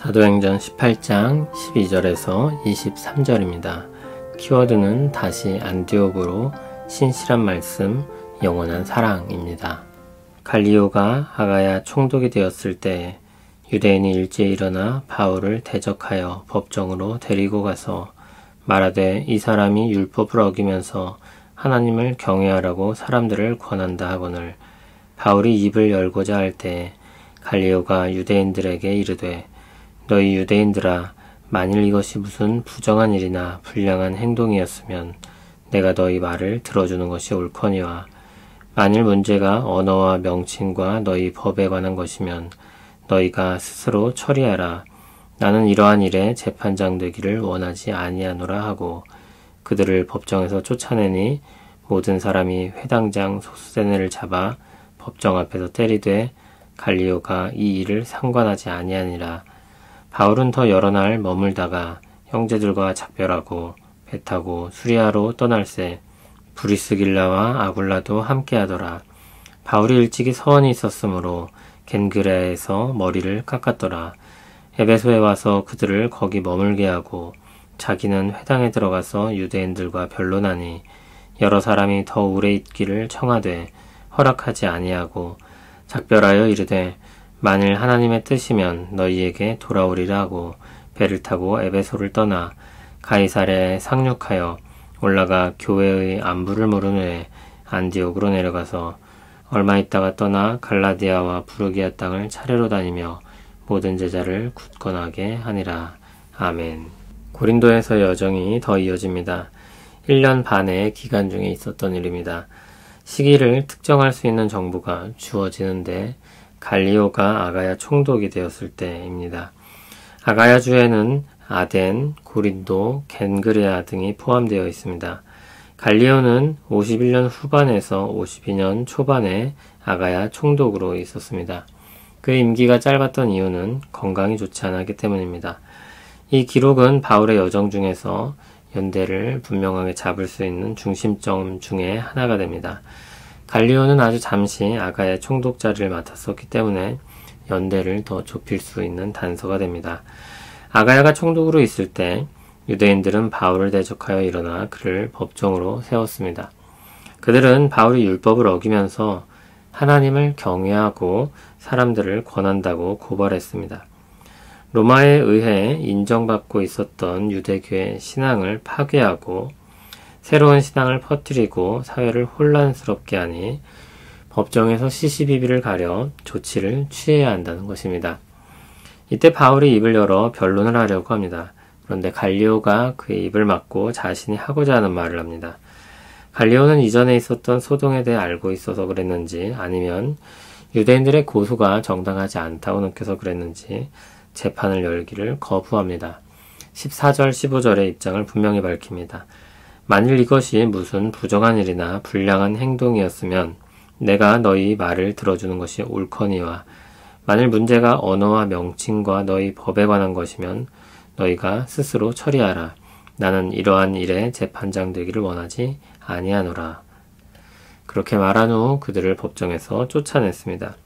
사도행전 18장 12절에서 23절입니다. 키워드는 다시 안디옥으로 신실한 말씀, 영원한 사랑입니다. 갈리오가 아가야 총독이 되었을 때 유대인이 일제히 일어나 바울을 대적하여 법정으로 데리고 가서 말하되 이 사람이 율법을 어기면서 하나님을 경외하라고 사람들을 권한다 하거늘 바울이 입을 열고자 할 때 갈리오가 유대인들에게 이르되 너희 유대인들아, 만일 이것이 무슨 부정한 일이나 불량한 행동이었으면 내가 너희 말을 들어주는 것이 옳거니와 만일 문제가 언어와 명칭과 너희 법에 관한 것이면 너희가 스스로 처리하라. 나는 이러한 일에 재판장 되기를 원하지 아니하노라 하고 그들을 법정에서 쫓아내니 모든 사람이 회당장 소스데네를 잡아 법정 앞에서 때리되 갈리오가 이 일을 상관하지 아니하니라. 바울은 더 여러 날 머물다가 형제들과 작별하고 배 타고 수리아로 떠날새 브리스길라와 아굴라도 함께하더라. 바울이 일찍이 서원이 있었으므로 겐그레아에서 머리를 깎았더라. 에베소에 와서 그들을 거기 머물게 하고 자기는 회당에 들어가서 유대인들과 변론하니 여러 사람이 더 오래 있기를 청하되 허락하지 아니하고 작별하여 이르되 만일 하나님의 뜻이면 너희에게 돌아오리라 하고 배를 타고 에베소를 떠나 가이사랴에 상륙하여 올라가 교회의 안부를 물은 후에 안디옥으로 내려가서 얼마 있다가 떠나 갈라디아와 부르기아 땅을 차례로 다니며 모든 제자를 굳건하게 하니라. 아멘. 고린도에서 여정이 더 이어집니다. 1년 반의 기간 중에 있었던 일입니다. 시기를 특정할 수 있는 정보가 주어지는데 갈리오가 아가야 총독이 되었을 때입니다. 아가야 주에는 아덴, 고린도, 겐그레아 등이 포함되어 있습니다. 갈리오는 51년 후반에서 52년 초반에 아가야 총독으로 있었습니다. 그 임기가 짧았던 이유는 건강이 좋지 않았기 때문입니다. 이 기록은 바울의 여정 중에서 연대를 분명하게 잡을 수 있는 중심점 중에 하나가 됩니다. 갈리오는 아주 잠시 아가야 총독 자리를 맡았었기 때문에 연대를 더 좁힐 수 있는 단서가 됩니다. 아가야가 총독으로 있을 때 유대인들은 바울을 대적하여 일어나 그를 법정으로 세웠습니다. 그들은 바울이 율법을 어기면서 하나님을 경외하고 사람들을 권한다고 고발했습니다. 로마에 의해 인정받고 있었던 유대교의 신앙을 파괴하고 새로운 신앙을 퍼뜨리고 사회를 혼란스럽게 하니 법정에서 시시비비를 가려 조치를 취해야 한다는 것입니다. 이때 바울이 입을 열어 변론을 하려고 합니다. 그런데 갈리오가 그의 입을 막고 자신이 하고자 하는 말을 합니다. 갈리오는 이전에 있었던 소동에 대해 알고 있어서 그랬는지 아니면 유대인들의 고소가 정당하지 않다고 느껴서 그랬는지 재판을 열기를 거부합니다. 14절 15절의 입장을 분명히 밝힙니다. 만일 이것이 무슨 부정한 일이나 불량한 행동이었으면 내가 너희 말을 들어주는 것이 옳거니와 만일 문제가 언어와 명칭과 너희 법에 관한 것이면 너희가 스스로 처리하라. 나는 이러한 일에 재판장 되기를 원하지 아니하노라. 그렇게 말한 후 그들을 법정에서 쫓아냈습니다.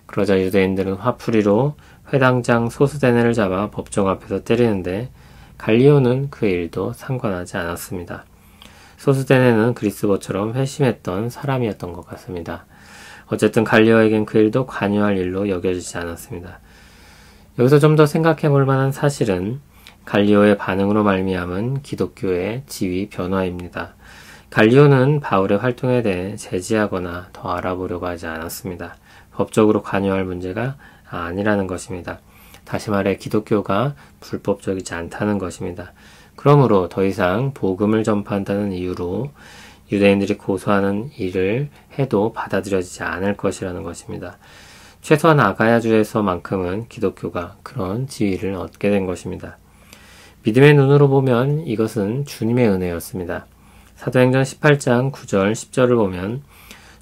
그러자 유대인들은 화풀이로 회당장 소스데네를 잡아 법정 앞에서 때리는데 갈리오는 그 일도 상관하지 않았습니다. 소스데네는 그리스도처럼 회심했던 사람이었던 것 같습니다. 어쨌든 갈리오에겐 그 일도 관여할 일로 여겨지지 않았습니다. 여기서 좀 더 생각해 볼 만한 사실은 갈리오의 반응으로 말미암은 기독교의 지위 변화입니다. 갈리오는 바울의 활동에 대해 제지하거나 더 알아보려고 하지 않았습니다. 법적으로 관여할 문제가 아니라는 것입니다. 다시 말해 기독교가 불법적이지 않다는 것입니다. 그러므로 더 이상 복음을 전파한다는 이유로 유대인들이 고소하는 일을 해도 받아들여지지 않을 것이라는 것입니다. 최소한 아가야주에서만큼은 기독교가 그런 지위를 얻게 된 것입니다. 믿음의 눈으로 보면 이것은 주님의 은혜였습니다. 사도행전 18장 9절 10절을 보면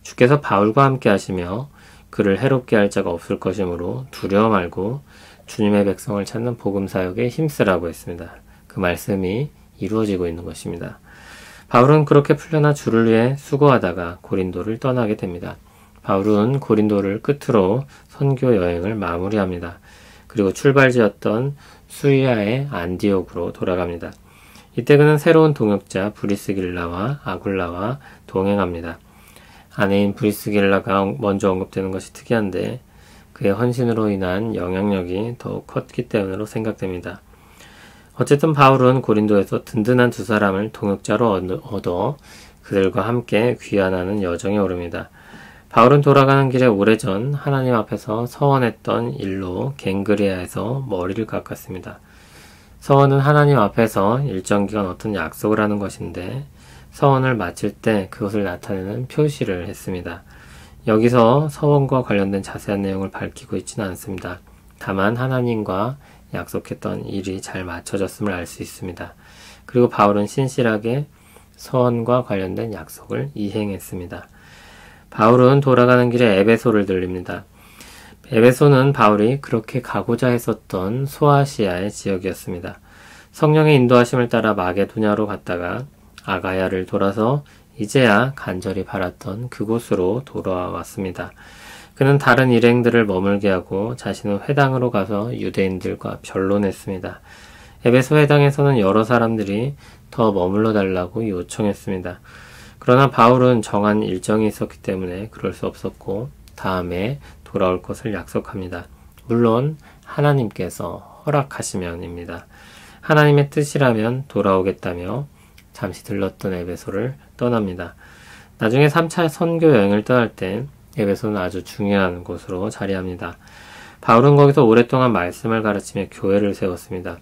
주께서 바울과 함께 하시며 그를 해롭게 할 자가 없을 것이므로 두려워 말고 주님의 백성을 찾는 복음 사역에 힘쓰라고 했습니다. 그 말씀이 이루어지고 있는 것입니다. 바울은 그렇게 풀려나 주를 위해 수고하다가 고린도를 떠나게 됩니다. 바울은 고린도를 끝으로 선교 여행을 마무리합니다. 그리고 출발지였던 수리아의 안디옥으로 돌아갑니다. 이때 그는 새로운 동역자 브리스길라와 아굴라와 동행합니다. 아내인 브리스길라가 먼저 언급되는 것이 특이한데 그의 헌신으로 인한 영향력이 더욱 컸기 때문으로 생각됩니다. 어쨌든 바울은 고린도에서 든든한 두 사람을 동역자로 얻어 그들과 함께 귀환하는 여정에 오릅니다. 바울은 돌아가는 길에 오래전 하나님 앞에서 서원했던 일로 갱그레아에서 머리를 깎았습니다. 서원은 하나님 앞에서 일정 기간 어떤 약속을 하는 것인데 서원을 마칠 때 그것을 나타내는 표시를 했습니다. 여기서 서원과 관련된 자세한 내용을 밝히고 있지는 않습니다. 다만 하나님과 약속했던 일이 잘 맞춰졌음을 알 수 있습니다. 그리고 바울은 신실하게 서원과 관련된 약속을 이행했습니다. 바울은 돌아가는 길에 에베소를 들립니다. 에베소는 바울이 그렇게 가고자 했었던 소아시아의 지역이었습니다. 성령의 인도하심을 따라 마게도냐로 갔다가 아가야를 돌아서 이제야 간절히 바랐던 그곳으로 돌아왔습니다. 그는 다른 일행들을 머물게 하고 자신은 회당으로 가서 유대인들과 변론했습니다. 에베소 회당에서는 여러 사람들이 더 머물러 달라고 요청했습니다. 그러나 바울은 정한 일정이 있었기 때문에 그럴 수 없었고 다음에 돌아올 것을 약속합니다. 물론 하나님께서 허락하시면입니다. 하나님의 뜻이라면 돌아오겠다며 잠시 들렀던 에베소를 떠납니다. 나중에 3차 선교 여행을 떠날 때 에베소는 아주 중요한 곳으로 자리합니다. 바울은 거기서 오랫동안 말씀을 가르치며 교회를 세웠습니다.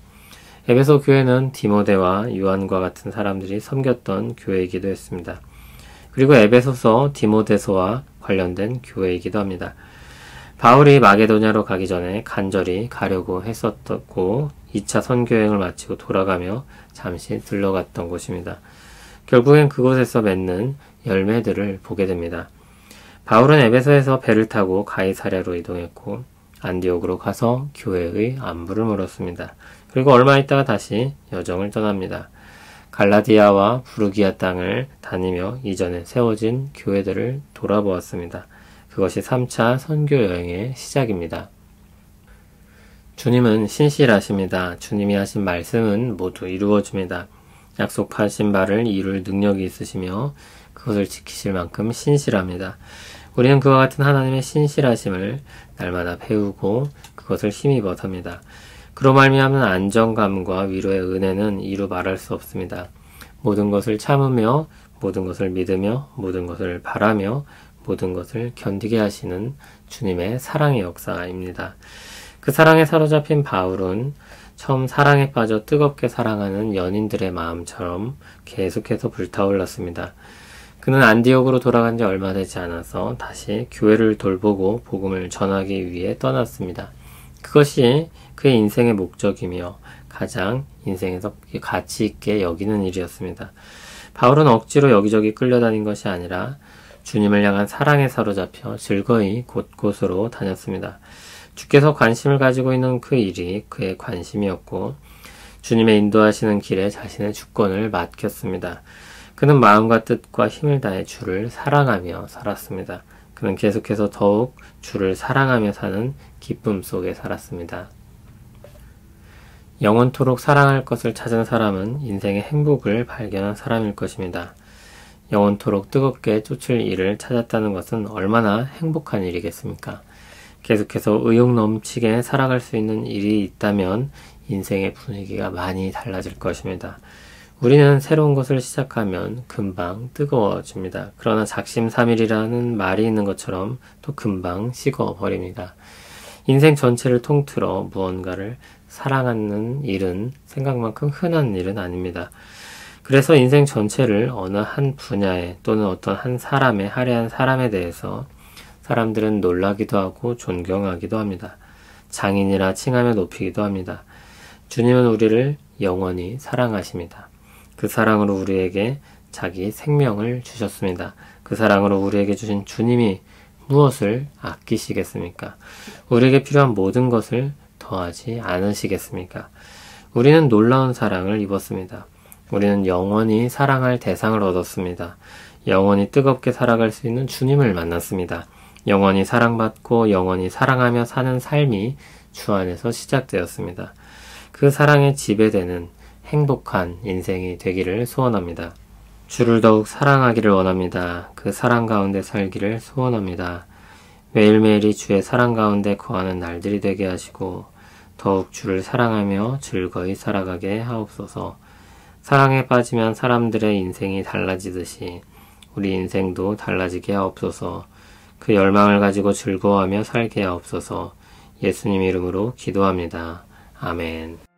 에베소 교회는 디모데와 요한과 같은 사람들이 섬겼던 교회이기도 했습니다. 그리고 에베소서 디모데서와 관련된 교회이기도 합니다. 바울이 마게도냐로 가기 전에 간절히 가려고 했었고 2차 선교여행을 마치고 돌아가며 잠시 들러갔던 곳입니다. 결국엔 그곳에서 맺는 열매들을 보게 됩니다. 바울은 에베소에서 배를 타고 가이사랴로 이동했고 안디옥으로 가서 교회의 안부를 물었습니다. 그리고 얼마 있다가 다시 여정을 떠납니다. 갈라디아와 부르기아 땅을 다니며 이전에 세워진 교회들을 돌아보았습니다. 그것이 3차 선교 여행의 시작입니다. 주님은 신실하십니다. 주님이 하신 말씀은 모두 이루어집니다. 약속하신 바를 이룰 능력이 있으시며 그것을 지키실 만큼 신실합니다. 우리는 그와 같은 하나님의 신실하심을 날마다 배우고 그것을 힘입어 삽니다. 그로 말미암은 안정감과 위로의 은혜는 이루 말할 수 없습니다. 모든 것을 참으며 모든 것을 믿으며 모든 것을 바라며 모든 것을 견디게 하시는 주님의 사랑의 역사입니다. 그 사랑에 사로잡힌 바울은 처음 사랑에 빠져 뜨겁게 사랑하는 연인들의 마음처럼 계속해서 불타올랐습니다. 그는 안디옥으로 돌아간 지 얼마 되지 않아서 다시 교회를 돌보고 복음을 전하기 위해 떠났습니다. 그것이 그의 인생의 목적이며 가장 인생에서 가치 있게 여기는 일이었습니다. 바울은 억지로 여기저기 끌려다닌 것이 아니라 주님을 향한 사랑에 사로잡혀 즐거이 곳곳으로 다녔습니다. 주께서 관심을 가지고 있는 그 일이 그의 관심이었고 주님의 인도하시는 길에 자신의 주권을 맡겼습니다. 그는 마음과 뜻과 힘을 다해 주를 사랑하며 살았습니다. 그는 계속해서 더욱 주를 사랑하며 사는 기쁨 속에 살았습니다. 영원토록 사랑할 것을 찾은 사람은 인생의 행복을 발견한 사람일 것입니다. 영원토록 뜨겁게 쫓을 일을 찾았다는 것은 얼마나 행복한 일이겠습니까? 계속해서 의욕 넘치게 살아갈 수 있는 일이 있다면 인생의 분위기가 많이 달라질 것입니다. 우리는 새로운 것을 시작하면 금방 뜨거워집니다. 그러나 작심삼일이라는 말이 있는 것처럼 또 금방 식어버립니다. 인생 전체를 통틀어 무언가를 사랑하는 일은 생각만큼 흔한 일은 아닙니다. 그래서 인생 전체를 어느 한 분야에 또는 어떤 한 사람의 할애한 사람에 대해서 사람들은 놀라기도 하고 존경하기도 합니다. 장인이라 칭하며 높이기도 합니다. 주님은 우리를 영원히 사랑하십니다. 그 사랑으로 우리에게 자기 생명을 주셨습니다. 그 사랑으로 우리에게 주신 주님이 무엇을 아끼시겠습니까? 우리에게 필요한 모든 것을 더하지 않으시겠습니까? 우리는 놀라운 사랑을 입었습니다. 우리는 영원히 사랑할 대상을 얻었습니다. 영원히 뜨겁게 살아갈 수 있는 주님을 만났습니다. 영원히 사랑받고 영원히 사랑하며 사는 삶이 주 안에서 시작되었습니다. 그 사랑에 지배되는 행복한 인생이 되기를 소원합니다. 주를 더욱 사랑하기를 원합니다. 그 사랑 가운데 살기를 소원합니다. 매일매일이 주의 사랑 가운데 거하는 날들이 되게 하시고 더욱 주를 사랑하며 즐거이 살아가게 하옵소서. 사랑에 빠지면 사람들의 인생이 달라지듯이 우리 인생도 달라지게 하옵소서. 그 열망을 가지고 즐거워하며 살게 하옵소서. 예수님 이름으로 기도합니다. 아멘.